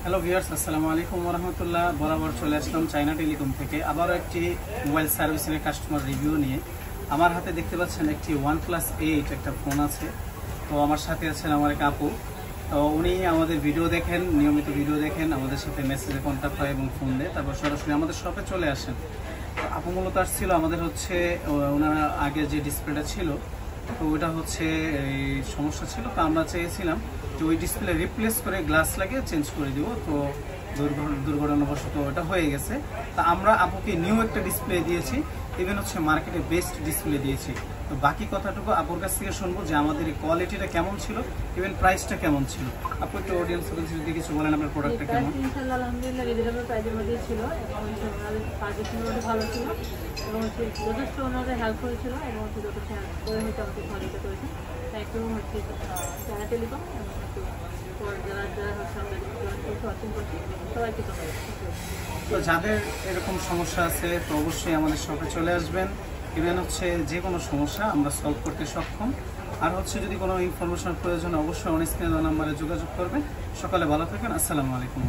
Hello viewers, আসসালামু আলাইকুম ওয়া রাহমাতুল্লাহ। বরাবর চলে আসলাম চায়না টেলিকম থেকে আবারও একটি মোবাইল সার্ভিসের কাস্টমার রিভিউ নিয়ে। আমার হাতে দেখতে পাচ্ছেন একটি OnePlus 8 একটা ফোন আছে। তো আমার সাথে আছেন আমার এক আপু। তো উনি আমাদের ভিডিও দেখেন, নিয়মিত ভিডিও দেখেন, আমাদের সাথে মেসেজে কন্ট্যাক্ট হয় এবং ফোন দেয়, তারপর সরাসরি আমাদের শপে চলে আসেন। তো আপু মূলত আসছিল আমাদের ওনার আগে যে ডিসপ্লেটা ছিল, তো ওইটা এই সমস্যা ছিল। তো আমরা চেয়েছিলাম যে ওই ডিসপ্লে রিপ্লেস করে গ্লাস লাগিয়ে চেঞ্জ করে দিব। তো দুর্ঘটনাবশত ওটা হয়ে গেছে। তা আমরা আপুকে নিউ একটা ডিসপ্লে দিয়েছি, ইভেন মার্কেটে বেস্ট ডিসপ্লে দিয়েছি। তো বাকি কথাটুকু আপুর কাছ থেকে শুনবো যে আমাদের এই কোয়ালিটিটা কেমন ছিল, ইভেন প্রাইসটা কেমন ছিল। আপু একটু অডিয়েন্সের যদি কিছু বলেন আপনার প্রোডাক্টটা কেমন। ইনশাআল্লাহ আলহামদুলিল্লাহ রিজনেবল প্রাইসের মধ্যে ছিল এবং সার্ভিসিং ভালো ছিল এবং যথেষ্ট ওনাদের হেল্পফুল ছিল এবং যথেষ্ট হেল্প করে আমাকে সহযোগিতা করেছে। থ্যাংক ইউ চায়না টেলিকম এবং যারা সবাইকে। তো যাদের এরকম সমস্যা আছে তো অবশ্যই আমাদের শপে চলে আসবেন। ইভেন যে কোনো সমস্যা আমরা সলভ করতে সক্ষম। আর যদি কোনো ইনফরমেশন প্রয়োজন অবশ্যই অন স্ক্রিনে নাম্বারে যোগাযোগ করবেন। সকালে ভালো থাকেন। আসসালামু আলাইকুম।